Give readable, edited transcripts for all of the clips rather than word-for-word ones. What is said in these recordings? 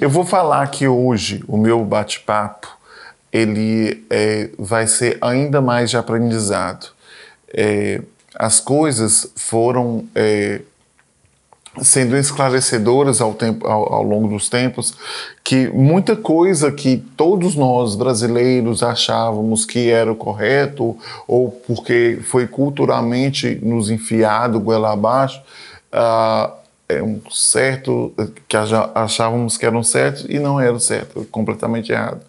Eu vou falar que hoje o meu bate-papo ele vai ser ainda mais de aprendizado. As coisas foram sendo esclarecedoras ao longo dos tempos, que muita coisa que todos nós brasileiros achávamos que era o correto, ou porque foi culturalmente nos enfiado goela abaixo, um certo que achávamos que eram certos e não era certo, completamente errado.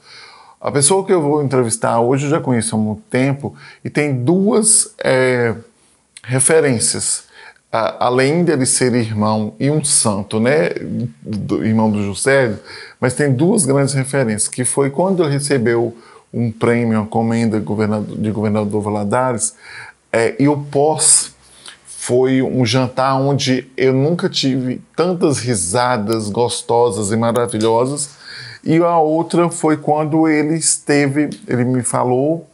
A pessoa que eu vou entrevistar hoje eu já conheço há muito tempo e tem duas referências. Além dele ser irmão e um santo, né, irmão do Juscelio, mas tem duas grandes referências, que foi quando ele recebeu um prêmio, uma comenda de governador Valadares, e o pós foi um jantar onde eu nunca tive tantas risadas gostosas e maravilhosas, e a outra foi quando ele me falou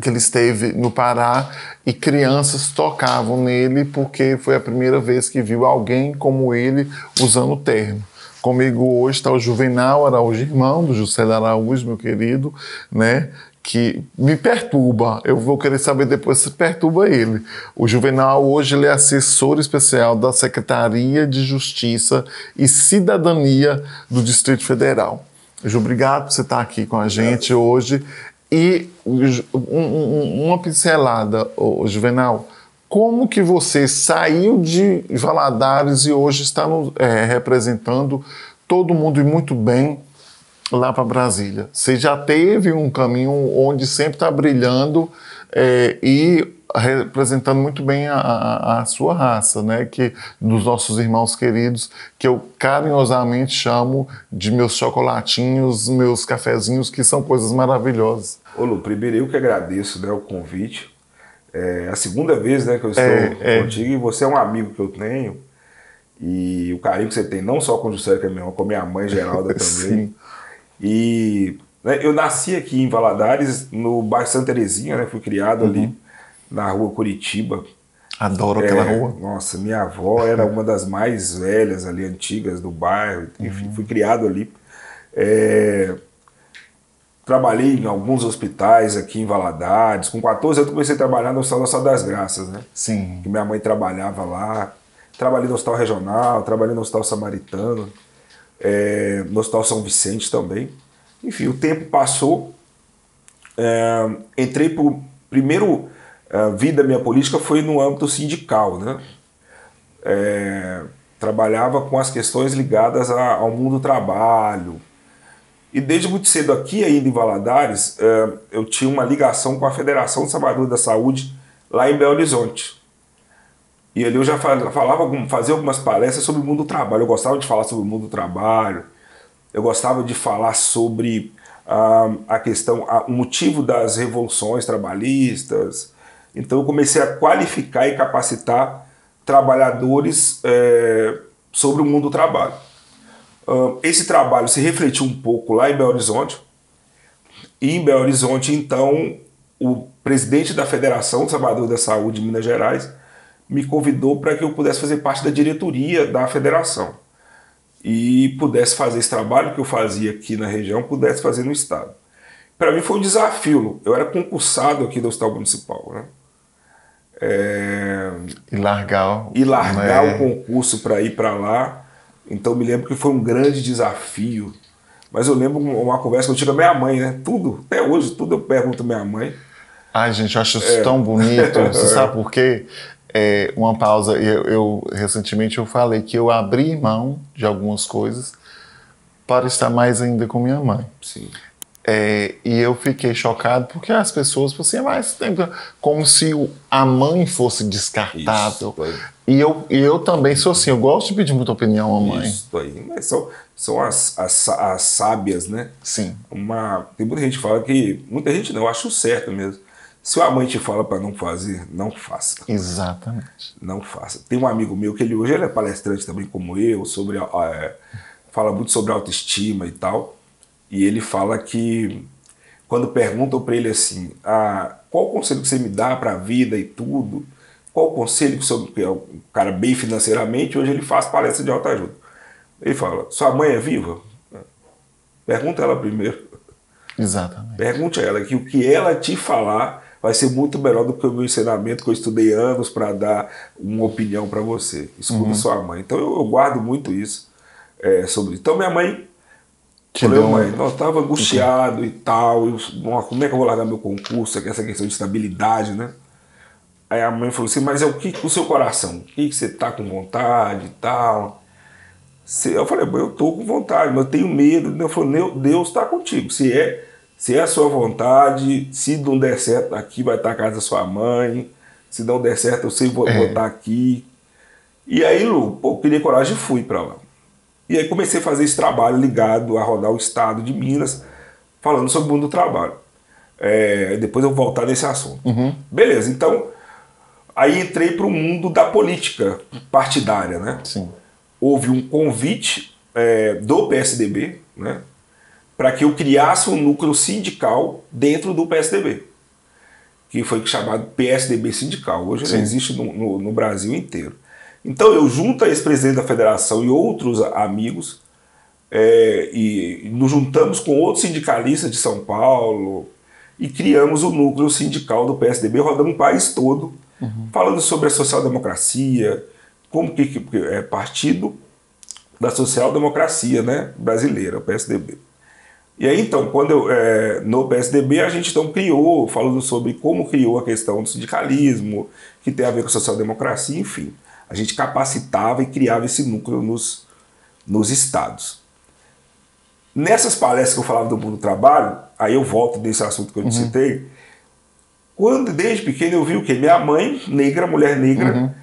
que ele esteve no Pará e crianças tocavam nele porque foi a primeira vez que viu alguém como ele usando terno. Comigo hoje está o Juvenal Araújo, irmão do Juscelio Araújo, meu querido, né, que me perturba. Eu vou querer saber depois se perturba ele. O Juvenal hoje ele é assessor especial da Secretaria de Justiça e Cidadania do Distrito Federal. Ju, obrigado por você estar aqui com a gente hoje. E uma pincelada, Juvenal, como que você saiu de Valadares e hoje está representando todo mundo e muito bem lá para Brasília? Você já teve um caminho onde sempre está brilhando e representando muito bem a sua raça, né? Que dos nossos irmãos queridos, que eu carinhosamente chamo de meus chocolatinhos, meus cafezinhos, que são coisas maravilhosas. Ô Lu, primeiro eu que agradeço, né, o convite. É a segunda vez, né, que eu estou contigo, e você é um amigo que eu tenho, e o carinho que você tem, não só com o Juscelio, que é meu irmão, com a minha mãe Geralda também. Sim. E né, eu nasci aqui em Valadares, no bairro Santa Terezinha, né, fui criado ali na rua Curitiba. Adoro aquela rua. Nossa, minha avó era uma das mais velhas ali, antigas do bairro, enfim, fui criado ali. Trabalhei em alguns hospitais aqui em Valadares. Com 14 anos eu comecei a trabalhar no Hospital Nossa das Graças, né? Sim. Que minha mãe trabalhava lá. Trabalhei no Hospital Regional, trabalhei no Hospital Samaritano, no Hospital São Vicente também. Enfim, o tempo passou. Entrei pro primeiro vida minha política foi no âmbito sindical, né? Trabalhava com as questões ligadas ao mundo do trabalho. E desde muito cedo aqui, ainda em Valadares, eu tinha uma ligação com a Federação dos Trabalhadores da Saúde lá em Belo Horizonte. E ali eu já fazia algumas palestras sobre o mundo do trabalho. Eu gostava de falar sobre o mundo do trabalho, eu gostava de falar sobre a questão, o motivo das revoluções trabalhistas. Então eu comecei a qualificar e capacitar trabalhadores sobre o mundo do trabalho. Esse trabalho se refletiu um pouco lá em Belo Horizonte. E em Belo Horizonte, então, o presidente da Federação dos Trabalhadores da Saúde de Minas Gerais me convidou para que eu pudesse fazer parte da diretoria da federação. E pudesse fazer esse trabalho que eu fazia aqui na região, pudesse fazer no estado. Para mim foi um desafio. Eu era concursado aqui do Hospital Municipal, né? E largar o concurso para ir para lá. Então me lembro que foi um grande desafio. Mas eu lembro uma conversa que eu tive com a minha mãe, né? Tudo, até hoje, tudo eu pergunto à minha mãe. Ai, gente, eu acho isso tão bonito. Você sabe por quê? Uma pausa. Recentemente eu falei que eu abri mão de algumas coisas para estar mais ainda com minha mãe. Sim. E eu fiquei chocado porque as pessoas falaram assim, como se a mãe fosse descartável. E eu também sou assim, eu gosto de pedir muita opinião à mãe. Isso aí, mas são as sábias, né? Sim. Tem muita gente que fala que, muita gente não, eu acho certo mesmo. Se a mãe te fala para não fazer, não faça. Exatamente. Não faça. Tem um amigo meu que hoje ele é palestrante também como eu, fala muito sobre autoestima e tal. E ele fala que, quando perguntam para ele assim, qual o conselho que você me dá para a vida e tudo, qual o conselho que é um cara bem financeiramente, hoje ele faz palestra de autoajuda. Ele fala, sua mãe é viva? Pergunta ela primeiro. Exatamente. Pergunte a ela que o que ela te falar vai ser muito melhor do que o meu ensinamento, que eu estudei anos para dar uma opinião para você. Escuta sua mãe. Então eu guardo muito isso sobre isso. Então minha mãe falou, mãe, eu estava angustiado e tal, como é que eu vou largar meu concurso, essa questão de estabilidade, né? Aí a mãe falou assim, mas é o seu coração? O que você tá com vontade e tal? Eu falei, eu tô com vontade, mas eu tenho medo. Eu falei, Deus está contigo. Se é a sua vontade, se não der certo aqui, vai estar a casa da sua mãe. Se não der certo, eu sei vou estar aqui. E aí, Lu, eu criei coragem e fui para lá. E aí comecei a fazer esse trabalho ligado a rodar o estado de Minas, falando sobre o mundo do trabalho. Depois eu vou voltar nesse assunto. Beleza, então, aí entrei para o mundo da política partidária, né? Sim. Houve um convite do PSDB, né, para que eu criasse um núcleo sindical dentro do PSDB, que foi chamado PSDB Sindical. Hoje ele existe no Brasil inteiro. Então eu, junto a ex-presidente da federação e outros amigos, e nos juntamos com outros sindicalistas de São Paulo e criamos o núcleo sindical do PSDB, rodando o país todo, falando sobre a social-democracia, como que é partido da social-democracia, né, brasileira, o PSDB. E aí, então, quando no PSDB, a gente então criou, falando sobre como criou a questão do sindicalismo, que tem a ver com a social-democracia, enfim. A gente capacitava e criava esse núcleo nos estados. Nessas palestras que eu falava do mundo do trabalho, aí eu volto desse assunto que eu te citei, desde pequeno eu vi o quê? Minha mãe, negra, mulher negra,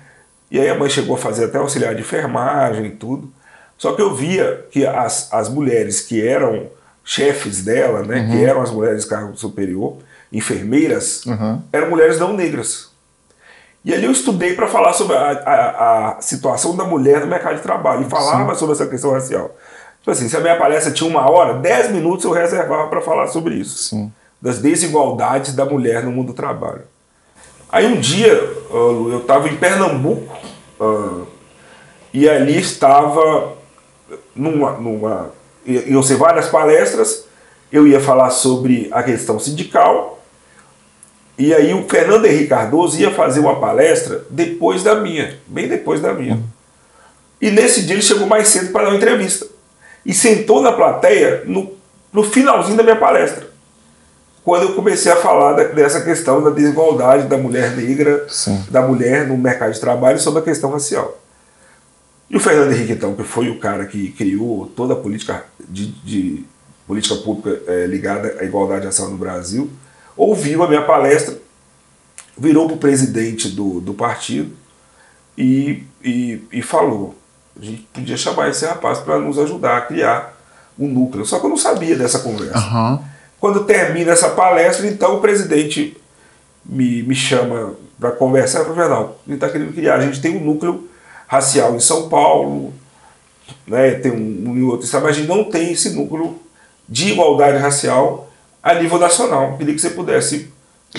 e aí a mãe chegou a fazer até auxiliar de enfermagem e tudo. Só que eu via que as mulheres que eram chefes dela, né, que eram as mulheres de cargo superior, enfermeiras, eram mulheres não negras. E ali eu estudei para falar sobre a situação da mulher no mercado de trabalho, e falava sobre essa questão racial. Tipo assim, se a minha palestra tinha 1 hora, 10 minutos eu reservava para falar sobre isso. Das desigualdades da mulher no mundo do trabalho. Aí um dia, eu estava em Pernambuco, e ali estava iam ser várias palestras, eu ia falar sobre a questão sindical, e aí o Fernando Henrique Cardoso ia fazer uma palestra depois da minha, bem depois da minha. E nesse dia ele chegou mais cedo para dar uma entrevista, e sentou na plateia no finalzinho da minha palestra, quando eu comecei a falar dessa questão da desigualdade da mulher negra, da mulher no mercado de trabalho, sobre a questão racial. E o Fernando Henrique, então, que foi o cara que criou toda a política de política pública ligada à igualdade racial no Brasil, ouviu a minha palestra, virou para o presidente do partido e falou, a gente podia chamar esse rapaz para nos ajudar a criar um núcleo. Só que eu não sabia dessa conversa. Quando termina essa palestra, então o presidente me chama para conversar e fala, não, ele está querendo criar, a gente tem um núcleo racial em São Paulo, né, tem um em outro estado, mas a gente não tem esse núcleo de igualdade racial a nível nacional. Queria que você pudesse,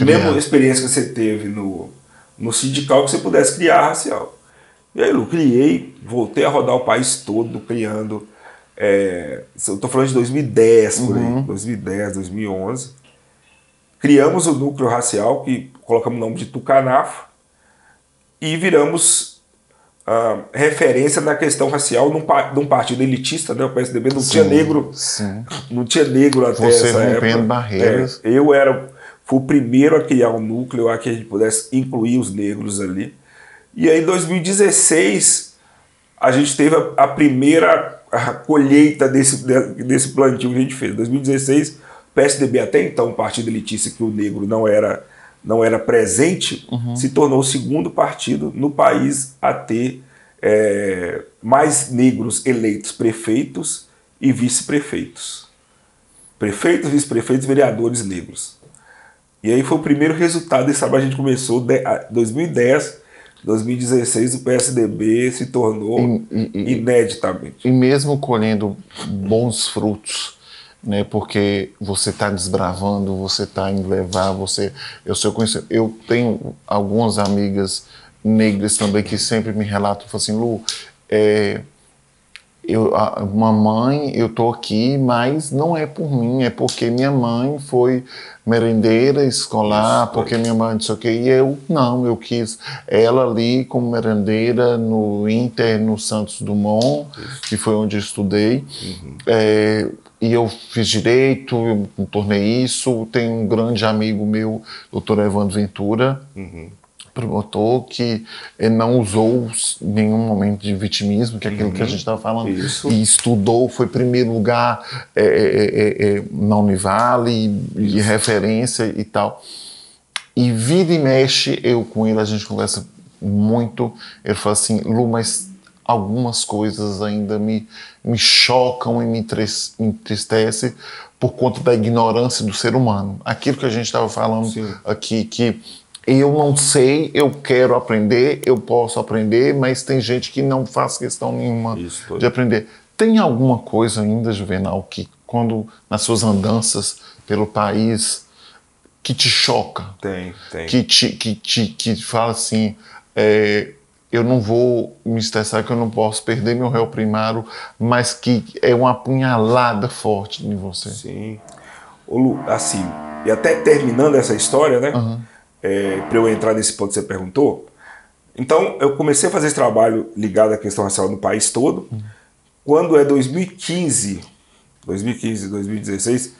mesmo a experiência que você teve no sindical, que você pudesse criar racial. E aí eu criei, voltei a rodar o país todo criando, eu estou falando de 2010, por aí, 2010, 2011. Criamos o núcleo racial, que colocamos o nome de Tucanafo, e viramos referência na questão racial num partido elitista, né? O PSDB não tinha negro, não tinha negro até Você essa época. rompendo barreiras. Fui o primeiro a criar um núcleo a que a gente pudesse incluir os negros ali. E aí em 2016 a gente teve a primeira colheita desse plantio que a gente fez. Em 2016 o PSDB, até então um partido elitista que o negro não era presente, se tornou o segundo partido no país a ter mais negros eleitos prefeitos e vice-prefeitos. Prefeitos, vice-prefeitos, vereadores negros. E aí foi o primeiro resultado desse trabalho. A gente começou em 2010, 2016 o PSDB se tornou ineditamente. E mesmo colhendo bons frutos, né, porque você está desbravando, você está indo levar, eu tenho algumas amigas negras também que sempre me relatam, falam assim, Lu, mamãe, eu tô aqui, mas não é por mim, é porque minha mãe foi merendeira escolar, porque minha mãe não sei o quê, e eu quis ela ali como merendeira no Inter, no Santos Dumont, que foi onde eu estudei, e eu fiz direito, eu me tornei isso. Tem um grande amigo meu, doutor Evandro Ventura, promotor, que não usou nenhum momento de vitimismo, que é aquilo que a gente estava falando, e estudou, foi primeiro lugar na Univale, e referência e tal. E vira e mexe, eu com ele, a gente conversa muito, ele fala assim: Lu, mas algumas coisas ainda me chocam e me entristecem por conta da ignorância do ser humano. Aquilo que a gente estava falando aqui, que eu não sei, eu quero aprender, eu posso aprender, mas tem gente que não faz questão nenhuma de aprender. Tem alguma coisa ainda, Juvenal, que quando nas suas andanças pelo país, que te choca? Tem. Que fala assim, eu não vou me estressar, que eu não posso perder meu réu primário, mas que é uma apunhalada forte em você. Sim. Ô Lu, assim, e até terminando essa história, né? Para eu entrar nesse ponto que você perguntou. Então, eu comecei a fazer esse trabalho ligado à questão racial no país todo. Quando é 2015, 2016,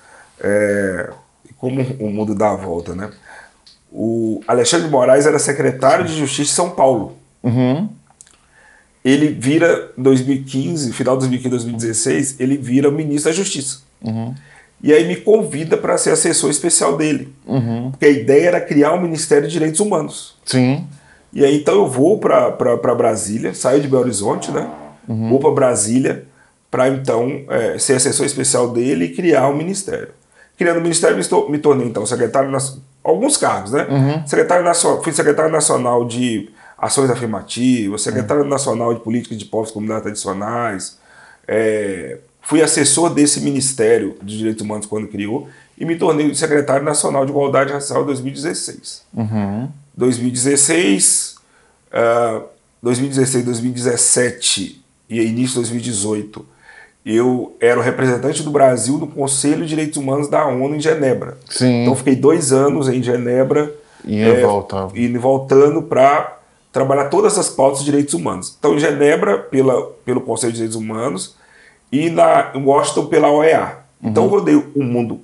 como o mundo dá a volta, né? O Alexandre de Moraes era secretário de Justiça de São Paulo. Ele vira, 2015, final de 2015, 2016, ele vira ministro da Justiça. E aí me convida para ser assessor especial dele. Porque a ideia era criar um Ministério de Direitos Humanos. Sim. E aí então eu vou para Brasília, saio de Belo Horizonte, né? Vou para Brasília para então ser assessor especial dele e criar um ministério. Criando o ministério, me tornei então secretário nacional, alguns cargos, né? Fui secretário nacional de ações afirmativas, secretário nacional de políticas de povos e comunidades tradicionais, fui assessor desse Ministério dos Direitos Humanos quando criou e me tornei secretário nacional de Igualdade Racial em 2016. 2016, 2017 e início de 2018, eu era o representante do Brasil no Conselho de Direitos Humanos da ONU em Genebra. Então fiquei 2 anos em Genebra indo e voltando para trabalhar todas as pautas de direitos humanos. Então em Genebra pelo Conselho de Direitos Humanos e em Washington pela OEA. Então eu rodei o mundo,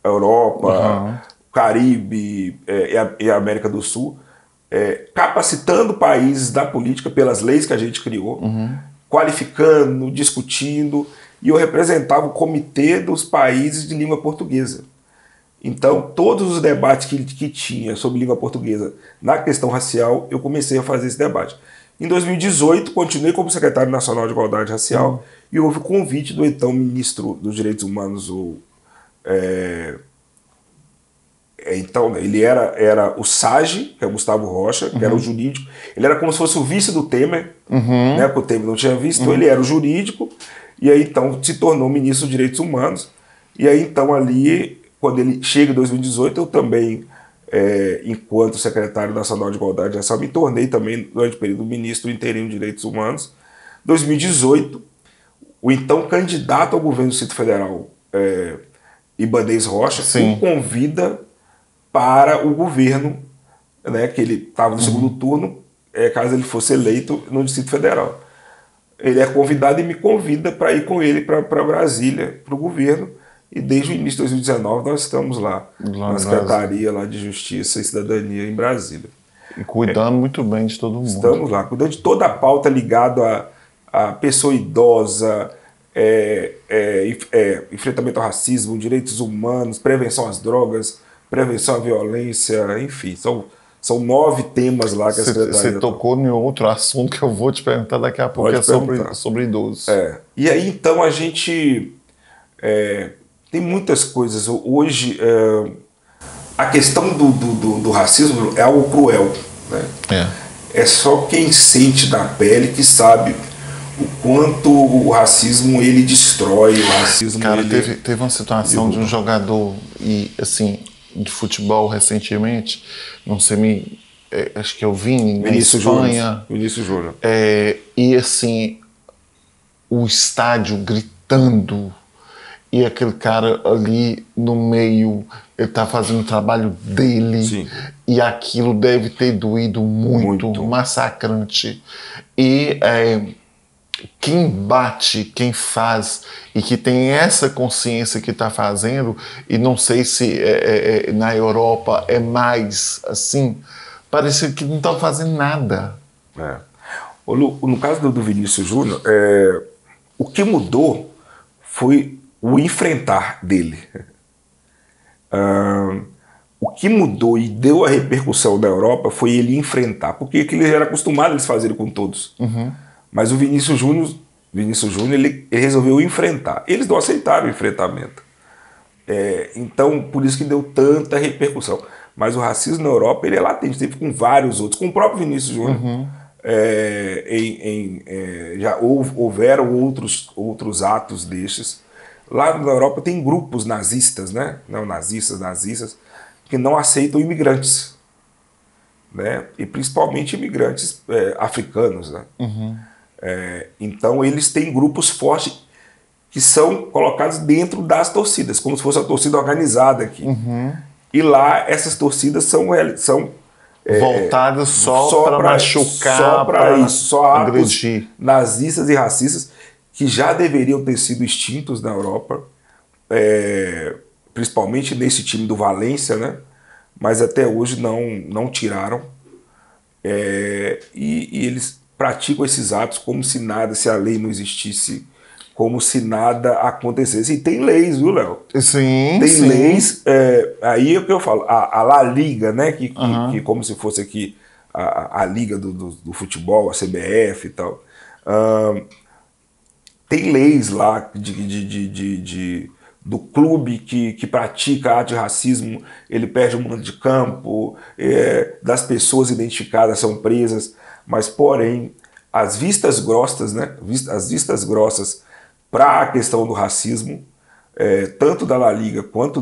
a Europa, o Caribe e a América do Sul, capacitando países da política pelas leis que a gente criou, qualificando, discutindo, e eu representava o comitê dos países de língua portuguesa. Então, todos os debates que tinha sobre língua portuguesa na questão racial, eu comecei a fazer esse debate. Em 2018, continuei como secretário nacional de Igualdade Racial e houve o convite do então ministro dos Direitos Humanos, então ele era o SAGE, que é o Gustavo Rocha, que era o jurídico. Ele era como se fosse o vice do Temer, né, porque o Temer não tinha visto, então ele era o jurídico, e aí então se tornou ministro dos Direitos Humanos. E aí então ali, quando ele chega em 2018, eu também, enquanto secretário nacional de Igualdade Racial, me tornei também, durante o período, ministro interino de Direitos Humanos. 2018, o então candidato ao governo do Distrito Federal, Ibanez Rocha, o convida para o governo, né, que ele estava no segundo turno, caso ele fosse eleito no Distrito Federal. Ele é convidado e me convida para ir com ele para Brasília, para o governo, e desde o início de 2019 nós estamos lá na Secretaria lá de Justiça e Cidadania em Brasília. E cuidando muito bem de todo mundo. Estamos lá, cuidando de toda a pauta ligada à pessoa idosa, enfrentamento ao racismo, direitos humanos, prevenção às drogas, prevenção à violência, enfim, são 9 temas lá que a Secretaria... Você tocou em outro assunto que eu vou te perguntar daqui a pouco, sobre idosos. E aí, então, a gente tem muitas coisas. Hoje, a questão do racismo é algo cruel, né? É só quem sente na pele que sabe o quanto o racismo ele destrói, o racismo... Cara, teve uma situação de um jogador de futebol recentemente, não sei, acho que eu vi na Espanha. Vinícius Júnior. E assim, o estádio gritando e aquele cara ali no meio, ele tá fazendo o trabalho dele. Sim. E aquilo deve ter doído muito. Massacrante. E quem bate, quem faz e que tem essa consciência que está fazendo, e não sei se na Europa é mais assim, parece que não estão fazendo nada. No caso do Vinícius Júnior, o que mudou foi o enfrentar dele. O que mudou e deu a repercussão na Europa foi ele enfrentar, porque ele era acostumado a eles fazerem com todos. Mas o Vinícius Júnior, ele resolveu enfrentar. Eles não aceitaram o enfrentamento. Então, por isso que deu tanta repercussão. Mas o racismo na Europa, ele é latente, teve com vários outros, com o próprio Vinícius Júnior. Já houveram outros atos destes. Lá na Europa tem grupos nazistas, né? Nazistas, que não aceitam imigrantes, né? E principalmente imigrantes africanos, né? Então eles têm grupos fortes que são colocados dentro das torcidas, como se fosse a torcida organizada aqui. E lá essas torcidas são voltadas só para machucar, só para isso, só agredir. Atos nazistas e racistas que já deveriam ter sido extintos na Europa, principalmente nesse time do Valência, né? Mas até hoje não tiraram. E eles praticam esses atos como se nada, se a lei não existisse, como se nada acontecesse. E tem leis, viu, Léo? Sim, tem sim. leis. Aí é o que eu falo, a La Liga, né? Que como se fosse aqui a Liga do Futebol, a CBF e tal. Tem leis lá do clube que pratica ato de racismo, ele perde o mando de campo, das pessoas identificadas são presas, mas porém as vistas grossas, né? As vistas grossas para a questão do racismo, tanto da La Liga quanto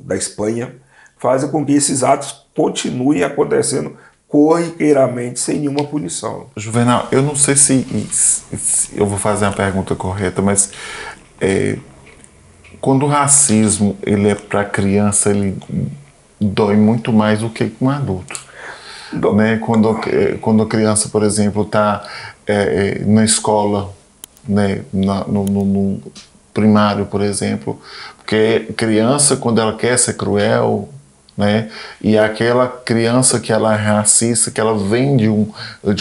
da Espanha, fazem com que esses atos continuem acontecendo corriqueiramente, sem nenhuma punição. Juvenal, eu não sei se eu vou fazer a pergunta correta, mas quando o racismo ele é para criança, ele dói muito mais do que com um adulto. Né? Quando a criança, por exemplo, está na escola, né? No primário, por exemplo, porque criança, quando ela quer ser cruel, né? E aquela criança que ela é racista, que ela vem de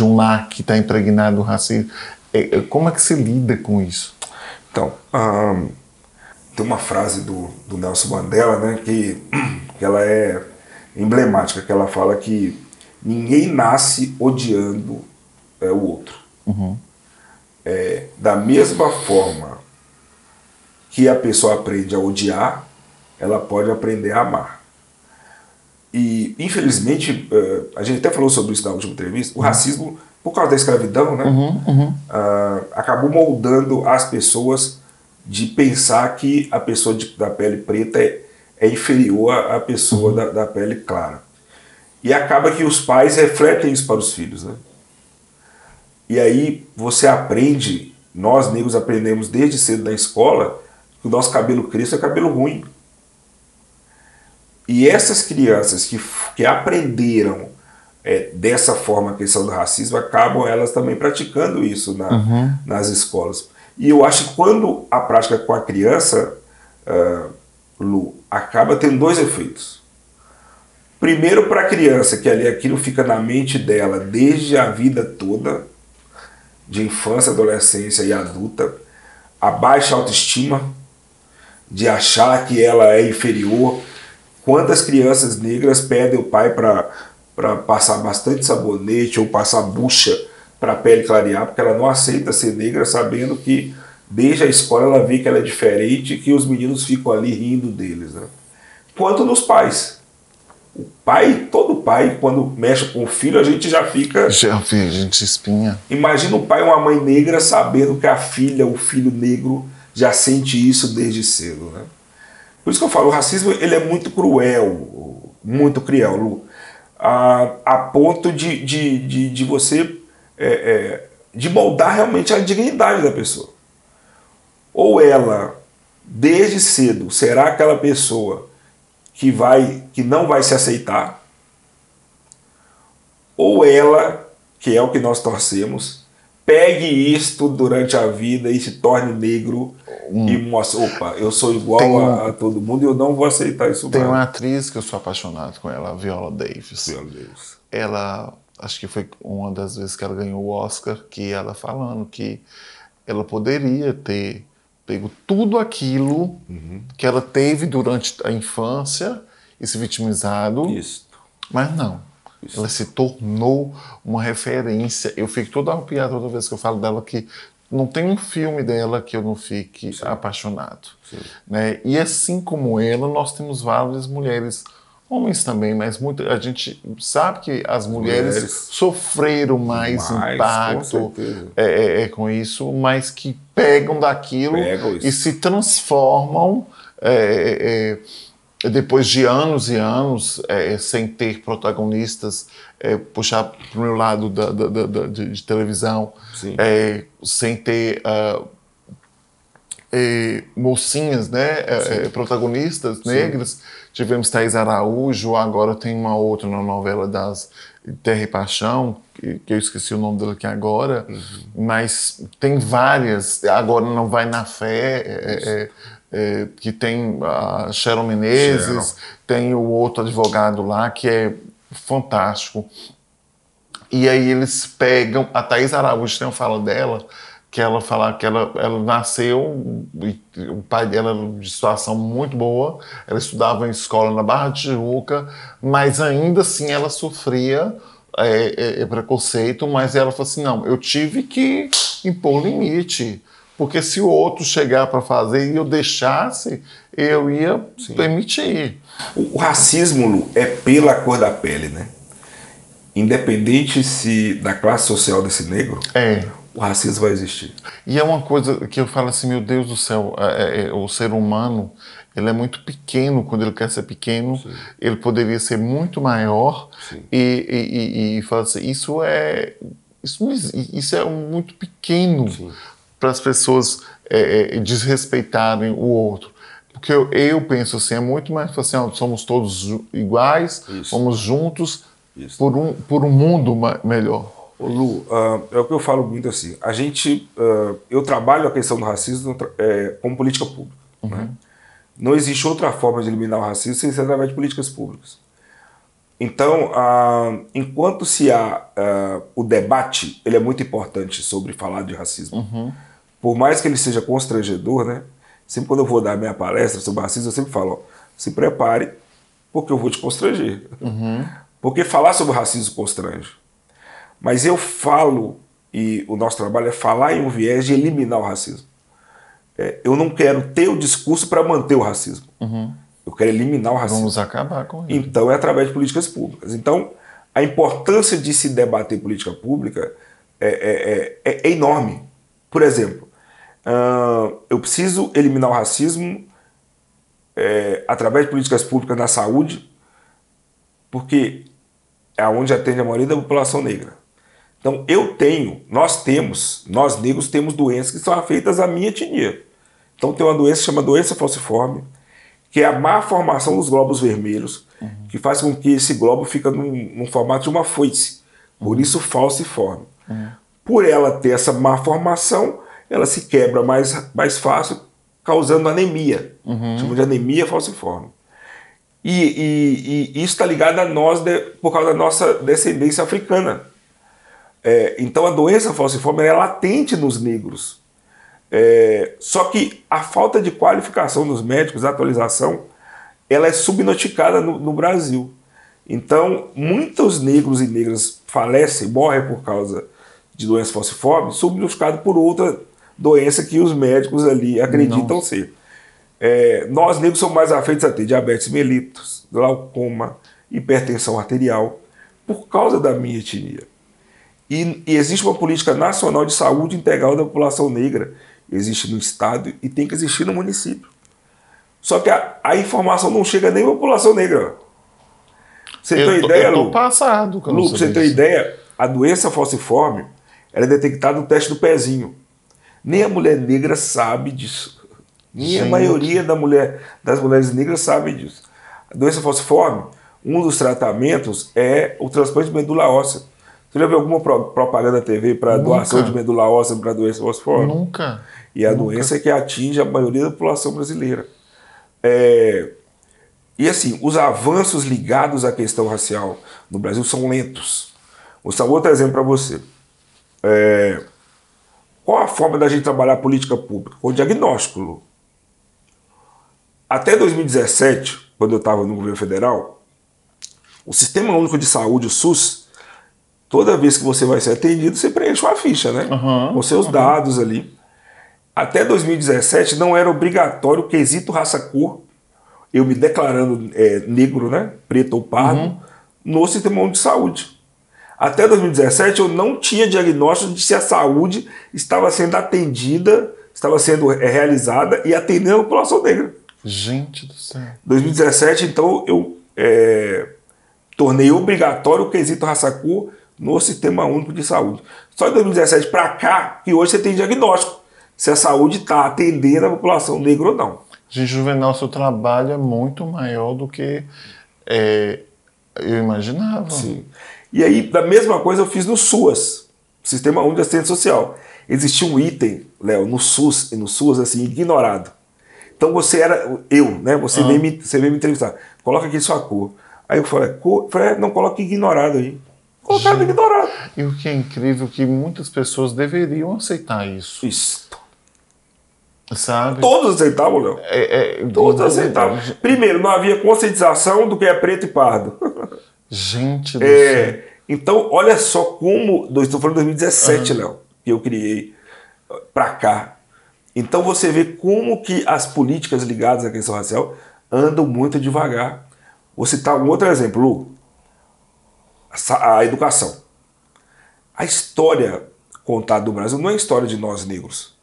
um lar que está impregnado do racismo, como é que se lida com isso? Então, tem uma frase do Nelson Mandela, né, que ela é emblemática, que ela fala que ninguém nasce odiando o outro. Da mesma forma que a pessoa aprende a odiar, ela pode aprender a amar. E, infelizmente, a gente até falou sobre isso na última entrevista, o racismo, por causa da escravidão, né, acabou moldando as pessoas de pensar que a pessoa da pele preta é inferior à pessoa da pele clara. E acaba que os pais refletem isso para os filhos, né? E aí você aprende, nós negros aprendemos desde cedo na escola, que o nosso cabelo crespo é cabelo ruim. E essas crianças que aprenderam dessa forma a questão do racismo, acabam elas também praticando isso nas escolas. E eu acho que quando a prática com a criança, Lu, acaba tendo dois efeitos. Primeiro, para a criança, que aquilo fica na mente dela desde a vida toda, de infância, adolescência e adulta, a baixa autoestima, de achar que ela é inferior. Quantas crianças negras pedem o pai para passar bastante sabonete ou passar bucha para a pele clarear, porque ela não aceita ser negra, sabendo que desde a escola ela vê que ela é diferente e que os meninos ficam ali rindo deles, né? Quanto nos pais. O pai, todo pai, quando mexe com o filho, a gente já fica... A gente espinha. Imagina o pai e uma mãe negra sabendo que a filha, o filho negro, já sente isso desde cedo, né? Por isso que eu falo, o racismo ele é muito cruel, Lu, a ponto de você... de moldar realmente a dignidade da pessoa. Ou ela, desde cedo, será aquela pessoa que não vai se aceitar, ou ela, que é o que nós torcemos, pegue isto durante a vida e se torne negro e mostre, opa, eu sou igual a todo mundo e eu não vou aceitar isso. Tem uma atriz que eu sou apaixonado com ela, a Viola Davis. Viola Davis. Ela, acho que foi uma das vezes que ela ganhou o Oscar, que ela falando que ela poderia ter pego tudo aquilo que ela teve durante a infância e se vitimizado, mas não. Ela se tornou uma referência. Eu fico toda arrepiada toda vez que eu falo dela, que não tem um filme dela que eu não fique apaixonado. Né? E assim como ela, nós temos várias mulheres, homens também, mas a gente sabe que as mulheres sofreram mais impacto com isso, mas que pegam daquilo e se transformam depois de anos e anos sem ter protagonistas, puxar para o meu lado de televisão, sem ter mocinhas, né, protagonistas negras. Tivemos Thaís Araújo, agora tem uma outra na novela das Terra e Paixão, que eu esqueci o nome dela aqui agora, mas tem várias. Agora Não Vai na Fé, que tem a Sharon Menezes, tem o outro advogado lá, que é fantástico. E aí eles pegam, a Thaís Araújo tem uma fala dela, que ela fala que ela nasceu, o pai dela era de situação muito boa, ela estudava em escola na Barra de Tijuca, mas ainda assim ela sofria preconceito, mas ela falou assim, não, eu tive que impor limite, porque se o outro chegar para fazer e eu deixasse, eu ia permitir. O racismo, Lu, é pela cor da pele, né? Independente se da classe social desse negro, o racismo vai existir. E é uma coisa que eu falo assim, meu Deus do céu, o ser humano, ele é muito pequeno. Quando ele quer ser pequeno, ele poderia ser muito maior. E fala assim, isso é muito pequeno para as pessoas desrespeitarem o outro. Porque eu penso assim, é muito mais assim, somos todos iguais, vamos juntos por um mundo melhor. Ô Lu, é o que eu falo muito assim, eu trabalho a questão do racismo como política pública. Né? Não existe outra forma de eliminar o racismo sem ser através de políticas públicas. Então, enquanto se há o debate, ele é muito importante sobre falar de racismo. Por mais que ele seja constrangedor, né? Sempre quando eu vou dar minha palestra sobre racismo, eu sempre falo, se prepare, porque eu vou te constranger. Porque falar sobre racismo constrange. Mas eu falo, e o nosso trabalho é falar em um viés de eliminar o racismo. Eu não quero ter o discurso para manter o racismo. Eu quero eliminar o racismo. Vamos acabar com isso. Então é através de políticas públicas. Então, a importância de se debater política pública é enorme. Por exemplo, eu preciso eliminar o racismo através de políticas públicas na saúde, porque é onde atende a maioria da população negra. Então nós negros temos doenças que são afeitas à minha etnia. Então tem uma doença que chama doença falciforme, que é a má formação dos glóbulos vermelhos, que faz com que esse glóbulo fique num formato de uma foice. Por isso falciforme. Por ela ter essa má formação, ela se quebra mais fácil, causando anemia. Chamamos de anemia falciforme. E isso está ligado a nós por causa da nossa descendência africana. Então a doença falciforme é latente nos negros. Só que a falta de qualificação dos médicos, a atualização, ela é subnoticada no Brasil. Então muitos negros e negras falecem, morrem por causa de doença falciforme, subnoticado por outra doença que os médicos ali acreditam ser. Nós negros somos mais afeitos a ter diabetes mellitus, glaucoma, hipertensão arterial, por causa da minha etnia. E existe uma política nacional de saúde integral da população negra, existe no estado e tem que existir no município. Só que a informação não chega nem à população negra. Você tem ideia, Lu? Passado, Lu, você tem ideia? A doença falciforme ela é detectada no teste do pezinho. Nem a mulher negra sabe disso. Nem a Gente. maioria das mulheres negras sabe disso. A doença falciforme, um dos tratamentos é o transplante de medula óssea. Você já viu alguma propaganda na TV para doação de medula óssea para doença falciforme? Nunca. E a doença é que atinge a maioria da população brasileira. E assim, os avanços ligados à questão racial no Brasil são lentos. Vou dar outro exemplo para você. Qual a forma da gente trabalhar a política pública? Com o diagnóstico, Lu. Até 2017, quando eu estava no governo federal, o Sistema Único de Saúde, o SUS, toda vez que você vai ser atendido, você preenche uma ficha, né? Com seus dados ali. Até 2017 não era obrigatório o quesito raça-cor, eu me declarando negro, né? Preto ou pardo, no Sistema Único de Saúde. Até 2017 eu não tinha diagnóstico de se a saúde estava sendo atendida, estava sendo realizada e atendendo a população negra. Gente do céu. 2017, então, eu tornei obrigatório o quesito raça-cor no Sistema Único de Saúde. Só em 2017 para cá que hoje você tem diagnóstico se a saúde está atendendo a população negra ou não. Gente, Juvenal, seu trabalho é muito maior do que eu imaginava. Sim. E aí, da mesma coisa eu fiz no SUAS, Sistema Único de Assistência Social. Existia um item, Léo, no SUS e no SUAS, assim, ignorado. Então você era né? Você veio me entrevistar. Coloca aqui sua cor. Aí eu falei, não, coloca ignorado aí. Colocaram ignorado. E o que é incrível é que muitas pessoas deveriam aceitar isso. Isso. Sabe? Todos aceitavam, Léo. Todos aceitavam. Primeiro, não havia conscientização do que é preto e pardo. Gente do céu. Então, olha só como... Estou falando de 2017, Léo, que eu criei para cá. Então você vê como que as políticas ligadas à questão racial andam muito devagar. Vou citar um outro exemplo, Lu. A educação. A história contada do Brasil não é a história de nós negros.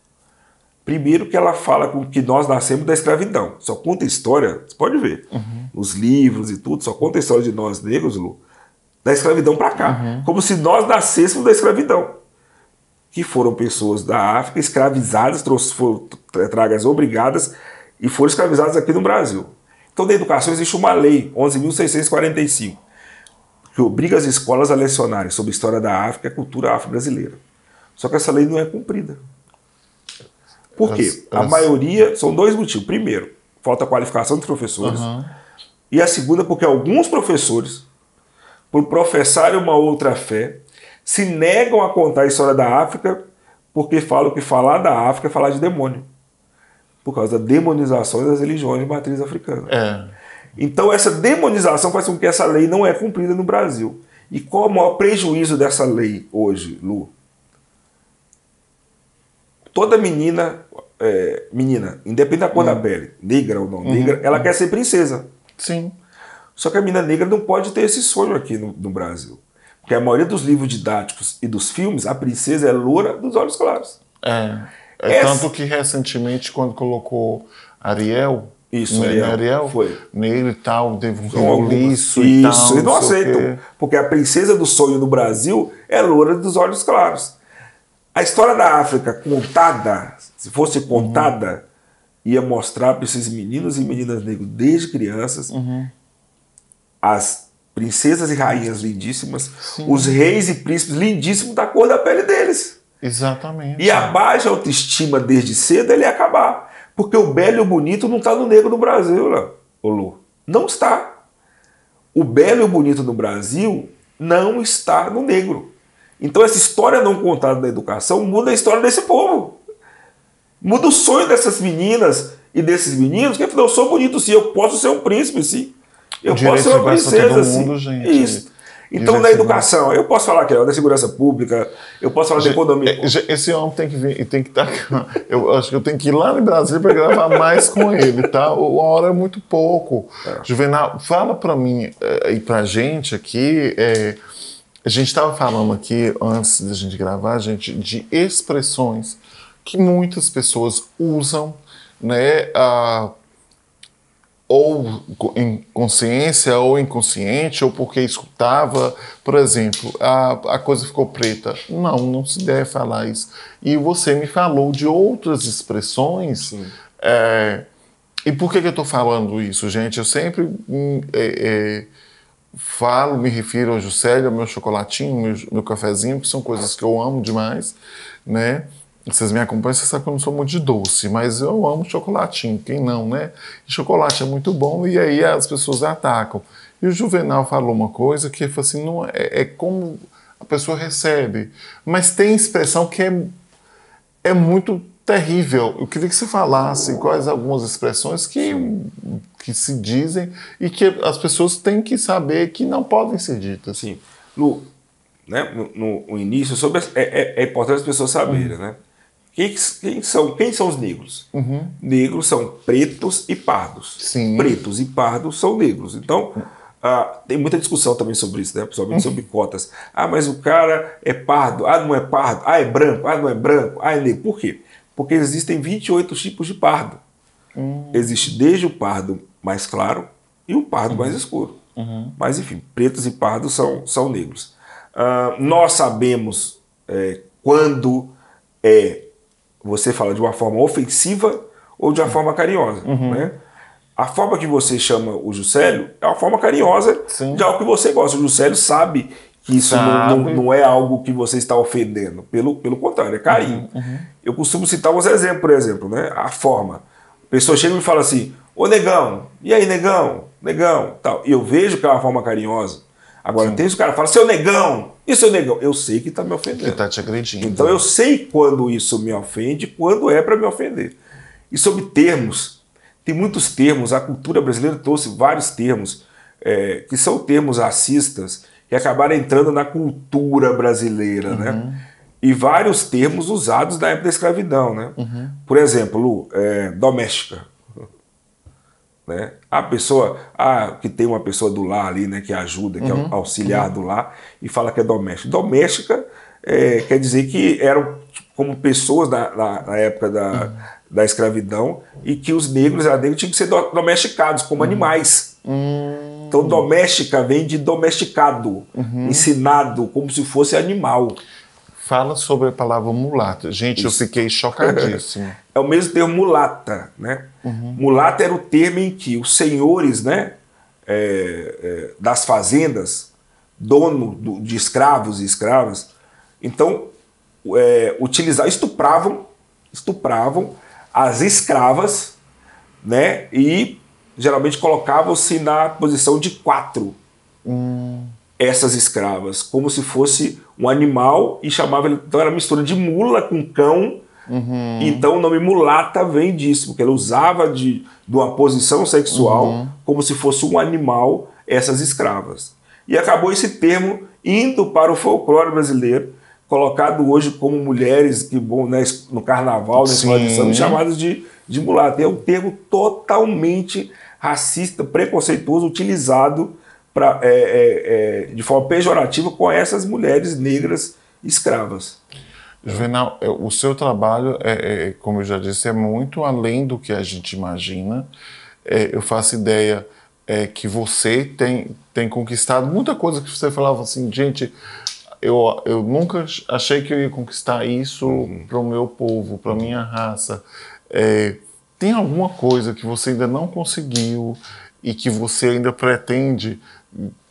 Primeiro que ela fala com que nós nascemos da escravidão. Só conta a história, você pode ver, nos livros e tudo, só conta a história de nós negros, Lu, da escravidão para cá. Como se nós nascêssemos da escravidão. Que foram pessoas da África escravizadas, foram tragas obrigadas e foram escravizadas aqui no Brasil. Então, na educação existe uma lei, 11.645, que obriga as escolas a lecionarem sobre a história da África e a cultura afro-brasileira. Só que essa lei não é cumprida. Por quê? A maioria, são dois motivos. Primeiro, falta qualificação dos professores. E a segunda, porque alguns professores, por professarem uma outra fé, se negam a contar a história da África porque falam que falar da África é falar de demônio. Por causa da demonização das religiões de matriz africana. Então essa demonização faz com que essa lei não é cumprida no Brasil. E qual é o maior prejuízo dessa lei hoje, Lu? Toda menina, independente da cor da pele, negra ou não negra, ela quer ser princesa. Sim. Só que a menina negra não pode ter esse sonho aqui no Brasil. Porque a maioria dos livros didáticos e dos filmes, a princesa é loura dos olhos claros. Tanto que recentemente, quando colocou Ariel, Ariel foi nele e tal, teve um rebuliço e tal. E não aceitam. Porque a princesa do sonho no Brasil é loura dos olhos claros. A história da África contada, se fosse contada, ia mostrar para esses meninos e meninas negros, desde crianças, as princesas e rainhas lindíssimas, os reis e príncipes lindíssimos da cor da pele deles. Exatamente. E a baixa autoestima desde cedo ele ia acabar. Porque o belo e o bonito não está no negro no Brasil, Lu. Não está. O belo e o bonito no Brasil não está no negro. Então essa história não contada da educação muda a história desse povo. Muda o sonho dessas meninas e desses meninos, que eu sou bonito sim, eu posso ser um príncipe sim. Eu posso ser uma princesa sim. Gente. Isso. Então, na educação, eu posso falar que é da segurança pública, eu posso falar da economia. Esse homem tem que vir e tem que estar. Eu acho que eu tenho que ir lá no Brasil para gravar mais com ele, tá? Uma hora é muito pouco. Juvenal, fala para mim e para a gente aqui. A gente estava falando aqui, antes da gente gravar, de expressões que muitas pessoas usam, né? ou em consciência ou inconsciente, ou porque escutava, por exemplo, a coisa ficou preta. Não, não se deve falar isso. E você me falou de outras expressões. E por que eu estou falando isso, gente? Eu sempre falo, me refiro ao Juscelio, ao meu chocolatinho, meu cafezinho, que são coisas que eu amo demais, né? Vocês me acompanham, vocês sabem que eu não sou muito de doce, mas eu amo chocolatinho, quem não, né? E chocolate é muito bom e aí as pessoas atacam. E o Juvenal falou uma coisa que ele falou assim, não, é como a pessoa recebe, mas tem expressão que é muito terrível. Eu queria que você falasse quais algumas expressões que se dizem e que as pessoas têm que saber que não podem ser ditas. Sim. Lu, né, no início, é importante as pessoas saberem, né? Quem são os negros? Negros são pretos e pardos. Sim. Pretos e pardos são negros. Então, tem muita discussão também sobre isso, né? Principalmente sobre cotas. Mas o cara é pardo. Não é pardo. É branco. Não é branco. É negro. Por quê? Porque existem 28 tipos de pardo. Existe desde o pardo mais claro e o pardo mais escuro. Mas, enfim, pretos e pardos são negros. Nós sabemos quando você fala de uma forma ofensiva ou de uma forma carinhosa. Né? A forma que você chama o Juscelio é uma forma carinhosa de algo que você gosta. O Juscelio sabe que isso não é algo que você está ofendendo. Pelo contrário, é carinho. Eu costumo citar uns exemplos, por exemplo, né? A forma. A pessoa chega e me fala assim, ô negão, e aí negão, tal. E eu vejo que é uma forma carinhosa. Agora, tem esse cara que fala, seu negão, e seu negão? Eu sei que está me ofendendo. Que está te agredindo. Então eu sei quando isso me ofende, quando é para me ofender. E sobre termos, tem muitos termos, a cultura brasileira trouxe vários termos, que são termos racistas, que acabaram entrando na cultura brasileira, né? E vários termos usados na época da escravidão, né? Por exemplo, Lu, doméstica. Né? A pessoa, que tem uma pessoa do lar ali, né, que ajuda, que é auxiliar do lar, e fala que é doméstica. Doméstica quer dizer que eram como pessoas na época da escravidão e que os negros tinham que ser domesticados como animais. Então, doméstica vem de domesticado, ensinado, como se fosse animal. Fala sobre a palavra mulata. Gente, eu fiquei chocadíssimo. É o mesmo termo mulata, né? Mulata era o termo em que os senhores, né, das fazendas, dono de escravos e escravas, então estupravam as escravas, né, e geralmente colocavam-se na posição de 4 essas escravas, como se fosse um animal, e chamava, então era mistura de mula com cão. Então o nome mulata vem disso, porque ela usava de uma posição sexual como se fosse um animal, essas escravas. E acabou esse termo indo para o folclore brasileiro, colocado hoje como mulheres que vão, né, no carnaval, na escola de samba, chamadas de mulata. É um termo totalmente racista, preconceituoso, utilizado de forma pejorativa com essas mulheres negras escravas. Juvenal, o seu trabalho, como eu já disse, é muito além do que a gente imagina. Eu faço ideia que você tem conquistado muita coisa que você falava assim, gente, eu nunca achei que eu ia conquistar isso para o meu povo, para a minha raça. Tem alguma coisa que você ainda não conseguiu e que você ainda pretende?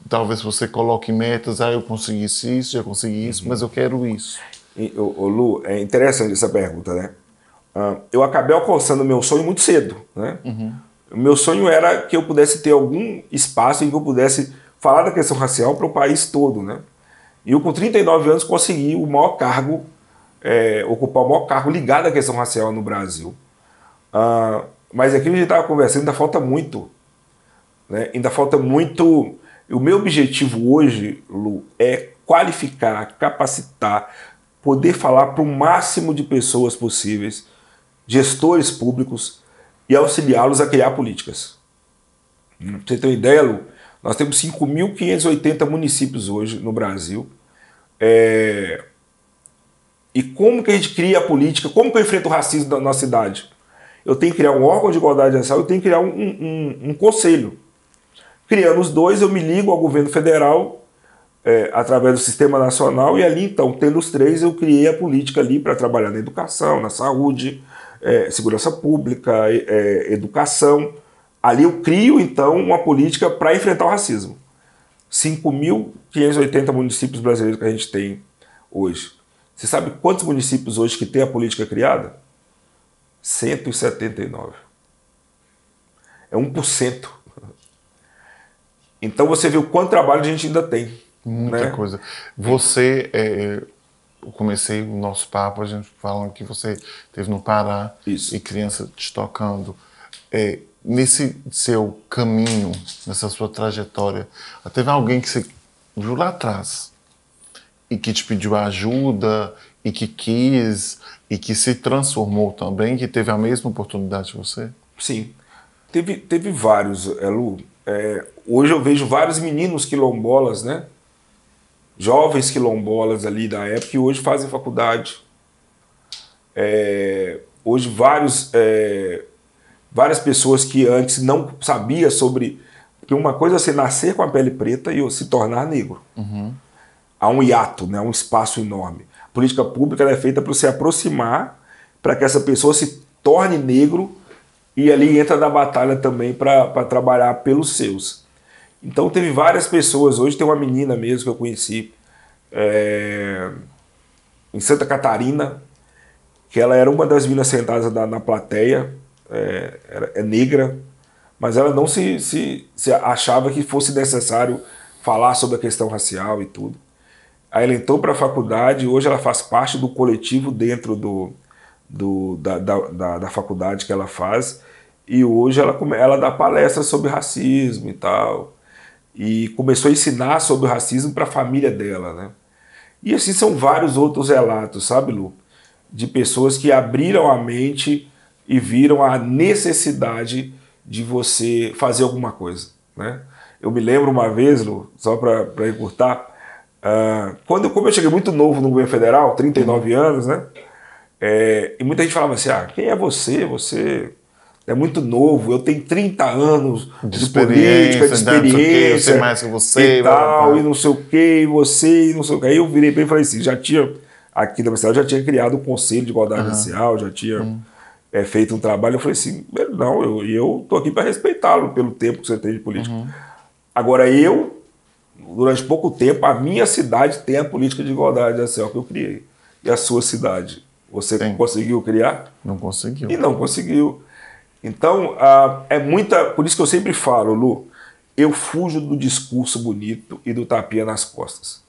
Talvez você coloque metas, eu consegui isso, já consegui isso, mas eu quero isso. Lu, é interessante essa pergunta, né? Eu acabei alcançando meu sonho muito cedo, né? O meu sonho era que eu pudesse ter algum espaço em que eu pudesse falar da questão racial para o país todo, né? E eu, com 39 anos, consegui o maior cargo, ocupar o maior cargo ligado à questão racial no Brasil. Mas aquilo que a gente estava conversando, ainda falta muito, né? Ainda falta muito. O meu objetivo hoje, Lu, é qualificar, capacitar, poder falar para o máximo de pessoas possíveis, gestores públicos, e auxiliá-los a criar políticas. Pra você ter uma ideia, Lu, nós temos 5.580 municípios hoje no Brasil. E como que a gente cria a política? Como que eu enfrento o racismo na nossa cidade? eu tenho que criar um órgão de igualdade racial, eu tenho que criar um conselho. Criando os dois, eu me ligo ao governo federal através do Sistema Nacional, e ali, então, tendo os três, eu criei a política ali para trabalhar na educação, na saúde, segurança pública, educação. Ali eu crio, então, uma política para enfrentar o racismo. 5.580 municípios brasileiros que a gente tem hoje. Você sabe quantos municípios hoje que tem a política criada? 179. É 1%. Então você vê o quanto trabalho a gente ainda tem. Muita coisa. Você, eu comecei o nosso papo, a gente falando que você esteve no Pará. Isso. E criança te tocando. Nesse seu caminho, nessa sua trajetória, teve alguém que você viu lá atrás e que te pediu ajuda e que quis e que se transformou também, que teve a mesma oportunidade que você? Sim. Teve vários, Lu. Hoje eu vejo vários meninos quilombolas, né? Jovens quilombolas ali da época que hoje fazem faculdade. Hoje várias pessoas que antes não sabiam sobre... Porque uma coisa é você nascer com a pele preta e se tornar negro. Uhum. Há um hiato, né? Um espaço enorme. A política pública é feita para você aproximar, para que essa pessoa se torne negro, e ali entra na batalha também para trabalhar pelos seus. Então teve várias pessoas. Hoje tem uma menina mesmo que eu conheci em Santa Catarina, que ela era uma das meninas sentadas na plateia, é negra, mas ela não se achava que fosse necessário falar sobre a questão racial e tudo. Aí ela entrou para a faculdade e hoje ela faz parte do coletivo dentro da faculdade que ela faz, e hoje ela dá palestras sobre racismo e tal, e começou a ensinar sobre o racismo para a família dela, né? E assim são vários outros relatos, sabe, Lu? De pessoas que abriram a mente e viram a necessidade de você fazer alguma coisa, né? Eu me lembro uma vez, Lu, só para encurtar, como eu cheguei muito novo no governo federal, 39 anos, né? E muita gente falava assim, quem é você? Você é muito novo, eu tenho 30 anos de política, de experiência, eu sei mais que você, e tal, e não sei o que, e você, e não sei o que. Aí eu virei bem e falei assim, aqui na minha cidade, já tinha criado o Conselho de Igualdade Racial, já tinha feito um trabalho. Eu falei assim, não, eu tô aqui para respeitá-lo pelo tempo que você tem de política. Agora durante pouco tempo, a minha cidade tem a política de igualdade racial que eu criei. E a sua cidade? Você conseguiu criar? Não conseguiu. E não conseguiu. Então, por isso que eu sempre falo, Lu, eu fujo do discurso bonito e do tapinha nas costas.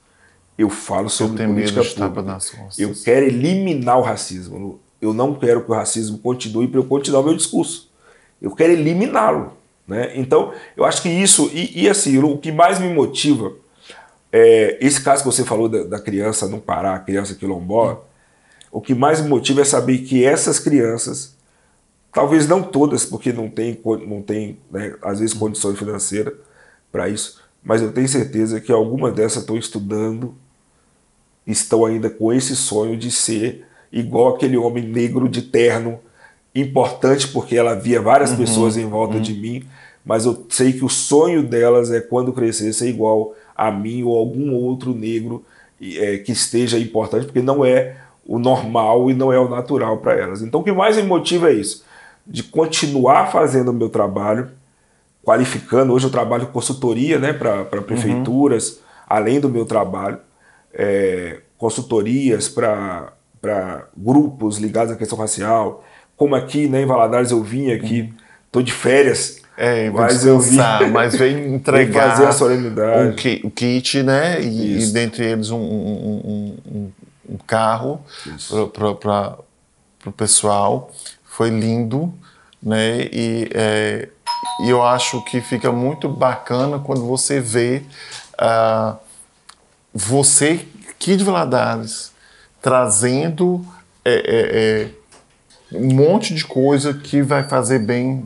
Eu falo sobre política pública. Nas costas. Eu quero eliminar o racismo, Lu. Eu não quero que o racismo continue para eu continuar o meu discurso. Eu quero eliminá-lo, né? Então, eu acho que isso... E assim, Lu, o que mais me motiva... esse caso que você falou da criança no Pará, a criança quilombola, o que mais me motiva é saber que essas crianças, talvez não todas, porque não tem né, às vezes, condições financeiras para isso, mas eu tenho certeza que algumas dessas estão estudando, estão ainda com esse sonho de ser igual aquele homem negro de terno, importante porque ela via várias pessoas em volta de mim, mas eu sei que o sonho delas é, quando crescer, ser igual a mim ou algum outro negro que esteja importante, porque não é o normal e não é o natural para elas. Então o que mais me motiva é isso, de continuar fazendo o meu trabalho, qualificando. Hoje eu trabalho com consultoria, né, para prefeituras, além do meu trabalho, consultorias para grupos ligados à questão racial, como aqui, né, em Valadares eu vim aqui, estou de férias, mas veio entregar fazer a solenidade. o kit, né? E dentre eles um carro para o pessoal. Foi lindo, né? E eu acho que fica muito bacana quando você vê você aqui de Valadares trazendo um monte de coisa que vai fazer bem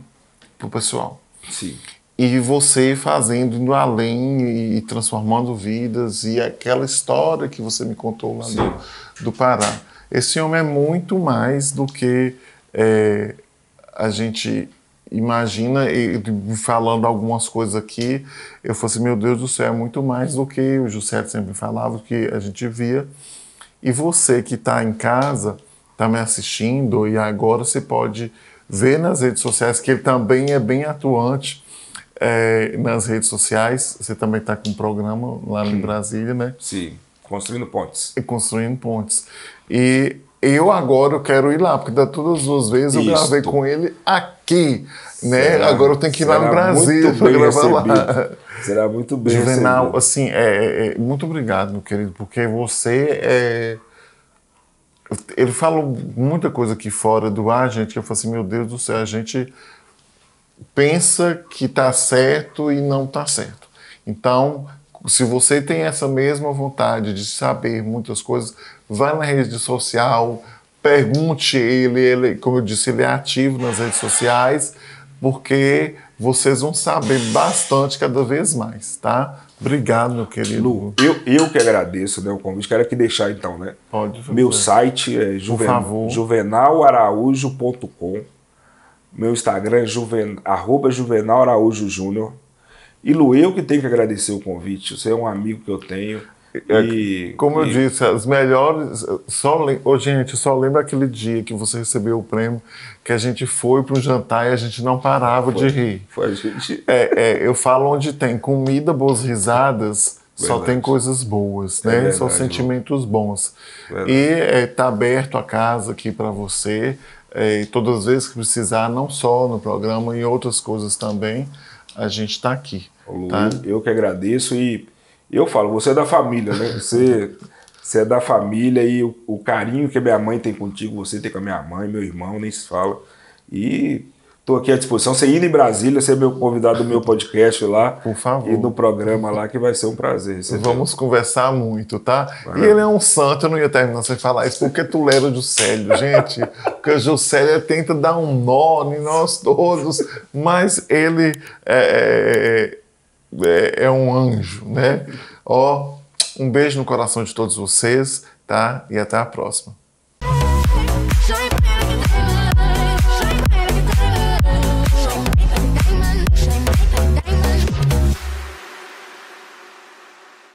pro pessoal. Sim. E você fazendo, indo além e transformando vidas, e aquela história que você me contou lá do Pará. Esse homem é muito mais do que a gente imagina, e falando algumas coisas aqui, eu falei assim, meu Deus do céu, é muito mais do que o Juscelio sempre falava, que a gente via. E você que está em casa, está me assistindo, e agora você pode ver nas redes sociais, que ele também é bem atuante nas redes sociais. Você também está com um programa lá em Brasília, né? Sim, Construindo Pontes. E Construindo Pontes. E eu agora quero ir lá, porque da todas as duas vezes eu gravei com ele aqui, né? Agora eu tenho que ir lá no Brasil para gravar lá. Será muito bem Juvenal, recebido. assim, muito obrigado, meu querido, porque você ele falou muita coisa aqui fora do ar, gente, que eu falei assim, meu Deus do céu, a gente pensa que está certo e não está certo. Então, se você tem essa mesma vontade de saber muitas coisas, vá na rede social, pergunte ele, como eu disse, ele é ativo nas redes sociais, porque vocês vão saber bastante cada vez mais, tá? Obrigado, meu querido. Lu, eu que agradeço, né, o convite. Quero aqui deixar então, né? Pode fazer. Meu site é juvenalaraújo.com. Meu Instagram é @JuvenalAraújoJúnior. E Lu, eu que tenho que agradecer o convite. Você é um amigo que eu tenho. Como eu disse, as melhores. Gente, só lembra aquele dia que você recebeu o prêmio, que a gente foi para um jantar e a gente não parava de rir. Foi a gente. Eu falo onde tem comida, boas risadas, só tem coisas boas, né? Verdade, só sentimentos bons. Verdade. E tá aberto a casa aqui para você. Todas as vezes que precisar, não só no programa, em outras coisas também, a gente está aqui. Lu, tá? Eu que agradeço e eu falo, você é da família, né? Você é da família e o carinho que a minha mãe tem contigo, você tem com a minha mãe, meu irmão, nem se fala. E estou aqui à disposição. Você ir em Brasília, ser meu convidado do meu podcast lá. Por favor. E no programa lá, que vai ser um prazer. Vamos conversar muito, tá? E ele é um santo, eu não ia terminar sem falar isso, porque tu lera o Juscelio, gente. Porque o Juscelio tenta dar um nó em nós todos, mas ele é um anjo, né? Um beijo no coração de todos vocês, tá? E até a próxima.